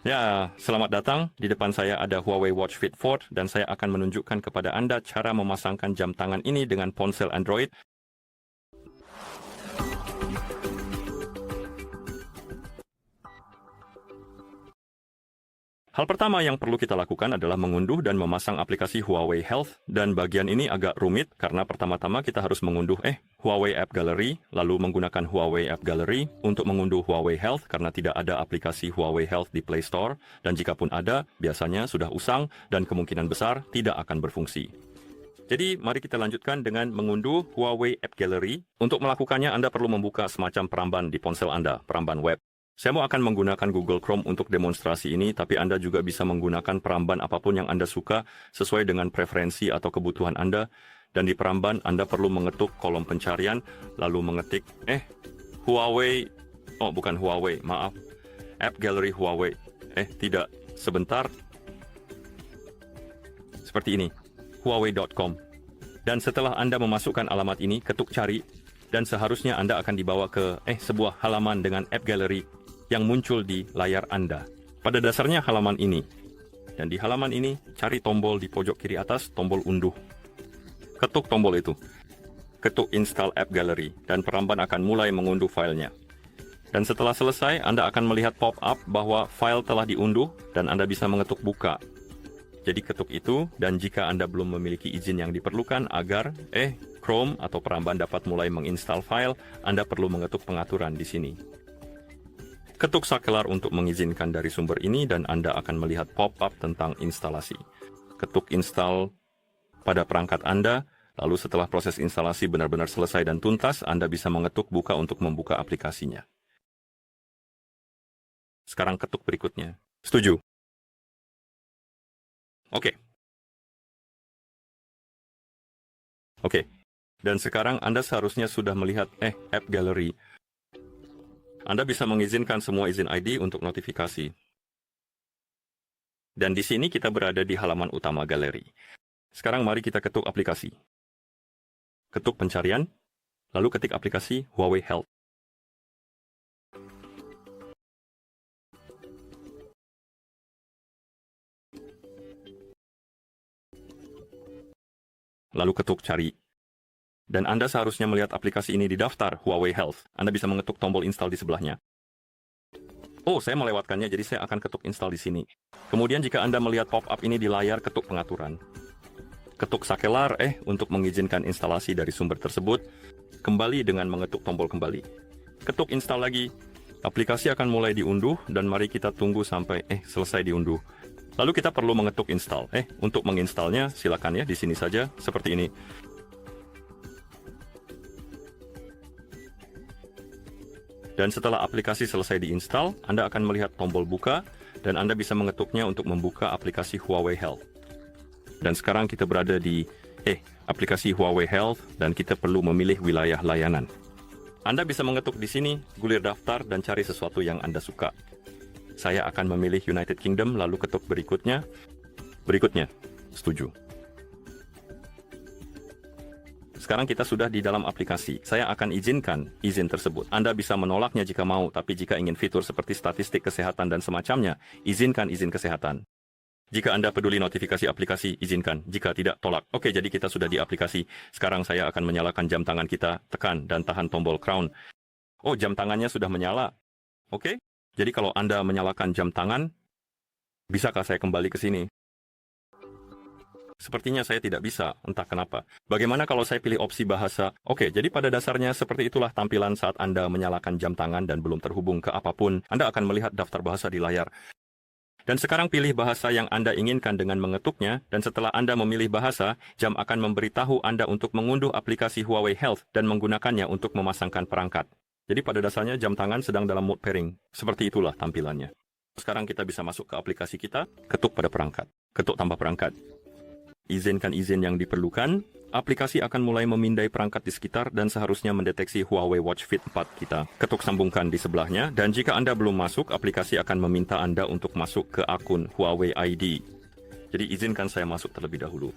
Ya, selamat datang. Di depan saya ada Huawei Watch Fit 4 dan saya akan menunjukkan kepada Anda cara memasangkan jam tangan ini dengan ponsel Android. Hal pertama yang perlu kita lakukan adalah mengunduh dan memasang aplikasi Huawei Health, dan bagian ini agak rumit karena pertama-tama kita harus mengunduh Huawei App Gallery, lalu menggunakan Huawei App Gallery untuk mengunduh Huawei Health karena tidak ada aplikasi Huawei Health di Play Store, dan jika pun ada, biasanya sudah usang dan kemungkinan besar tidak akan berfungsi. Jadi, mari kita lanjutkan dengan mengunduh Huawei App Gallery. Untuk melakukannya, Anda perlu membuka semacam peramban di ponsel Anda, peramban web. Saya mau akan menggunakan Google Chrome untuk demonstrasi ini, tapi Anda juga bisa menggunakan peramban apapun yang Anda suka sesuai dengan preferensi atau kebutuhan Anda. Dan di peramban, Anda perlu mengetuk kolom pencarian, lalu mengetik, Huawei, bukan Huawei, maaf, App Gallery Huawei. Tidak, sebentar. Seperti ini, huawei.com. Dan setelah Anda memasukkan alamat ini, ketuk cari, dan seharusnya Anda akan dibawa ke sebuah halaman dengan App Gallery yang muncul di layar Anda. Pada dasarnya halaman ini. Dan di halaman ini, cari tombol di pojok kiri atas, tombol unduh. Ketuk tombol itu. Ketuk Install App Gallery, dan peramban akan mulai mengunduh filenya. Dan setelah selesai, Anda akan melihat pop-up bahwa file telah diunduh, dan Anda bisa mengetuk buka. Jadi ketuk itu, dan jika Anda belum memiliki izin yang diperlukan agar Chrome atau peramban dapat mulai menginstal file, Anda perlu mengetuk pengaturan di sini. Ketuk sakelar untuk mengizinkan dari sumber ini dan Anda akan melihat pop-up tentang instalasi. Ketuk install pada perangkat Anda, lalu setelah proses instalasi benar-benar selesai dan tuntas, Anda bisa mengetuk buka untuk membuka aplikasinya. Sekarang ketuk berikutnya. Setuju? Oke. Dan sekarang Anda seharusnya sudah melihat App Gallery. Anda bisa mengizinkan semua izin ID untuk notifikasi. Dan di sini kita berada di halaman utama galeri. Sekarang mari kita ketuk aplikasi. Ketuk pencarian, lalu ketik aplikasi Huawei Health. Lalu ketuk cari. Dan Anda seharusnya melihat aplikasi ini di daftar Huawei Health. Anda bisa mengetuk tombol install di sebelahnya. Saya melewatkannya, jadi saya akan ketuk install di sini. Kemudian jika Anda melihat pop-up ini di layar, ketuk pengaturan. Ketuk sakelar untuk mengizinkan instalasi dari sumber tersebut. Kembali dengan mengetuk tombol kembali. Ketuk install lagi. Aplikasi akan mulai diunduh dan mari kita tunggu sampai selesai diunduh. Lalu kita perlu mengetuk install. Untuk menginstalnya silakan ya di sini saja seperti ini. Dan setelah aplikasi selesai diinstal, Anda akan melihat tombol buka, dan Anda bisa mengetuknya untuk membuka aplikasi Huawei Health. Dan sekarang kita berada di aplikasi Huawei Health, dan kita perlu memilih wilayah layanan. Anda bisa mengetuk di sini, gulir daftar, dan cari sesuatu yang Anda suka. Saya akan memilih United Kingdom, lalu ketuk berikutnya. Berikutnya, setuju. Sekarang kita sudah di dalam aplikasi. Saya akan izinkan izin tersebut. Anda bisa menolaknya jika mau, tapi jika ingin fitur seperti statistik kesehatan dan semacamnya, izinkan izin kesehatan. Jika Anda peduli notifikasi aplikasi, izinkan. Jika tidak, tolak. Oke, jadi kita sudah di aplikasi. Sekarang saya akan menyalakan jam tangan kita. Tekan dan tahan tombol crown. Jam tangannya sudah menyala. Oke, jadi kalau Anda menyalakan jam tangan, bisakah saya kembali ke sini? Sepertinya saya tidak bisa, entah kenapa. Bagaimana kalau saya pilih opsi bahasa? Oke, jadi pada dasarnya seperti itulah tampilan saat Anda menyalakan jam tangan dan belum terhubung ke apapun. Anda akan melihat daftar bahasa di layar. Dan sekarang pilih bahasa yang Anda inginkan dengan mengetuknya, dan setelah Anda memilih bahasa, jam akan memberitahu Anda untuk mengunduh aplikasi Huawei Health dan menggunakannya untuk memasangkan perangkat. Jadi pada dasarnya jam tangan sedang dalam mode pairing. Seperti itulah tampilannya. Sekarang kita bisa masuk ke aplikasi kita, ketuk pada perangkat, ketuk tambah perangkat. Izinkan izin yang diperlukan, aplikasi akan mulai memindai perangkat di sekitar dan seharusnya mendeteksi Huawei Watch Fit 4 kita. Ketuk sambungkan di sebelahnya, dan jika Anda belum masuk, aplikasi akan meminta Anda untuk masuk ke akun Huawei ID. Jadi izinkan saya masuk terlebih dahulu.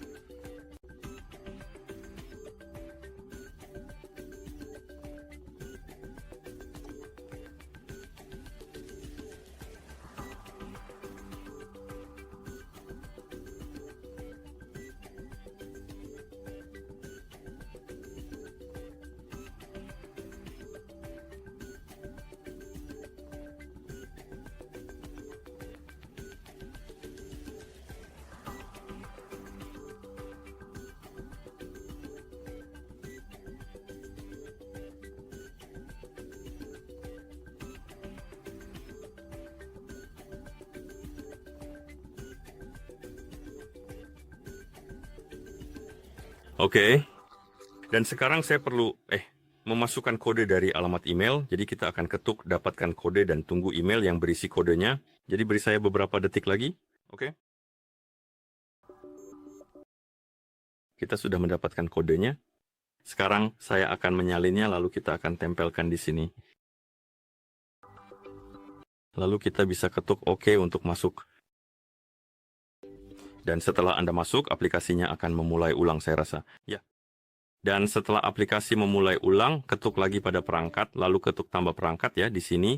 Oke. Dan sekarang saya perlu memasukkan kode dari alamat email. Jadi kita akan ketuk dapatkan kode dan tunggu email yang berisi kodenya. Jadi beri saya beberapa detik lagi. Oke. Kita sudah mendapatkan kodenya. Sekarang saya akan menyalinnya lalu kita akan tempelkan di sini. Lalu kita bisa ketuk OK untuk masuk. Dan setelah Anda masuk, aplikasinya akan memulai ulang saya rasa. Ya. Dan setelah aplikasi memulai ulang, ketuk lagi pada perangkat, lalu ketuk tambah perangkat ya di sini.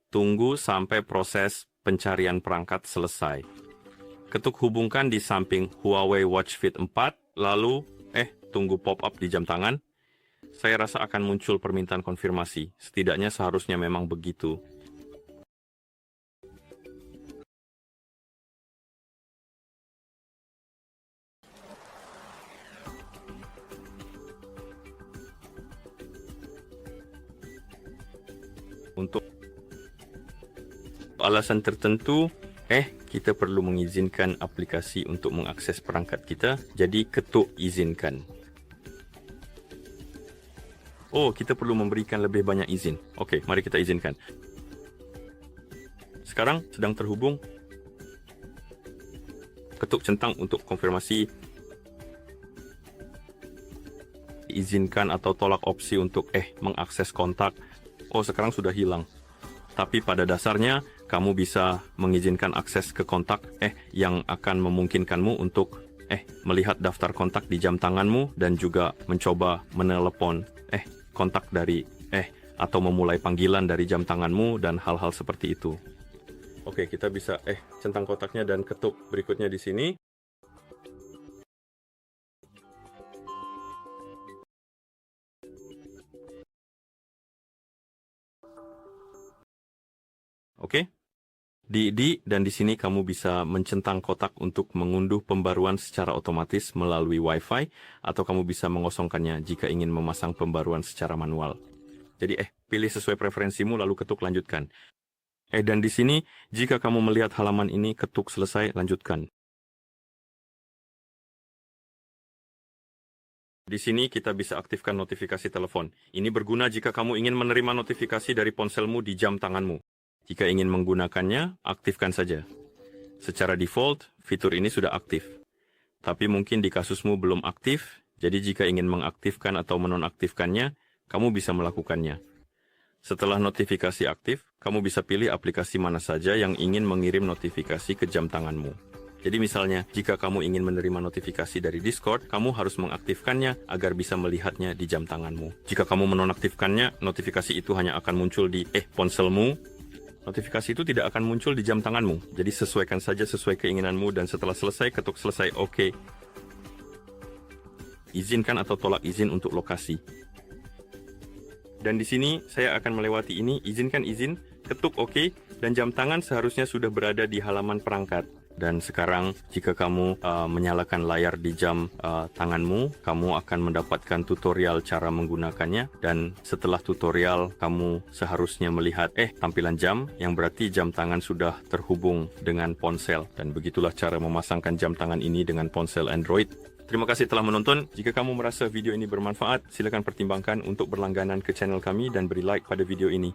Tunggu sampai proses pencarian perangkat selesai. Ketuk hubungkan di samping Huawei Watch Fit 4, lalu tunggu pop-up di jam tangan. Saya rasa akan muncul permintaan konfirmasi. Setidaknya seharusnya memang begitu. Untuk alasan tertentu, kita perlu mengizinkan aplikasi untuk mengakses perangkat kita, jadi ketuk izinkan. Oh, kita perlu memberikan lebih banyak izin. Oke, mari kita izinkan. Sekarang sedang terhubung. Ketuk centang untuk konfirmasi. Izinkan atau tolak opsi untuk mengakses kontak. Oh, sekarang sudah hilang. Tapi pada dasarnya, kamu bisa mengizinkan akses ke kontak yang akan memungkinkanmu untuk melihat daftar kontak di jam tanganmu dan juga mencoba menelepon kontak dari atau memulai panggilan dari jam tanganmu dan hal-hal seperti itu. Oke, kita bisa centang kotaknya dan ketuk berikutnya di sini. Oke. Dan di sini kamu bisa mencentang kotak untuk mengunduh pembaruan secara otomatis melalui Wi-Fi, atau kamu bisa mengosongkannya jika ingin memasang pembaruan secara manual. Jadi pilih sesuai preferensimu lalu ketuk lanjutkan. Dan di sini jika kamu melihat halaman ini, ketuk selesai, lanjutkan. Di sini kita bisa aktifkan notifikasi telepon. Ini berguna jika kamu ingin menerima notifikasi dari ponselmu di jam tanganmu. Jika ingin menggunakannya, aktifkan saja. Secara default, fitur ini sudah aktif. Tapi mungkin di kasusmu belum aktif, jadi jika ingin mengaktifkan atau menonaktifkannya, kamu bisa melakukannya. Setelah notifikasi aktif, kamu bisa pilih aplikasi mana saja yang ingin mengirim notifikasi ke jam tanganmu. Jadi misalnya, jika kamu ingin menerima notifikasi dari Discord, kamu harus mengaktifkannya agar bisa melihatnya di jam tanganmu. Jika kamu menonaktifkannya, notifikasi itu hanya akan muncul di ponselmu. Notifikasi itu tidak akan muncul di jam tanganmu. Jadi sesuaikan saja sesuai keinginanmu dan setelah selesai, ketuk selesai, OK. Izinkan atau tolak izin untuk lokasi. Dan di sini saya akan melewati ini, izinkan izin, ketuk OK, dan jam tangan seharusnya sudah berada di halaman perangkat. Dan sekarang jika kamu menyalakan layar di jam tanganmu, kamu akan mendapatkan tutorial cara menggunakannya. Dan setelah tutorial, kamu seharusnya melihat tampilan jam, yang berarti jam tangan sudah terhubung dengan ponsel. Dan begitulah cara memasangkan jam tangan ini dengan ponsel Android. Terima kasih telah menonton. Jika kamu merasa video ini bermanfaat, silakan pertimbangkan untuk berlangganan ke channel kami dan beri like pada video ini.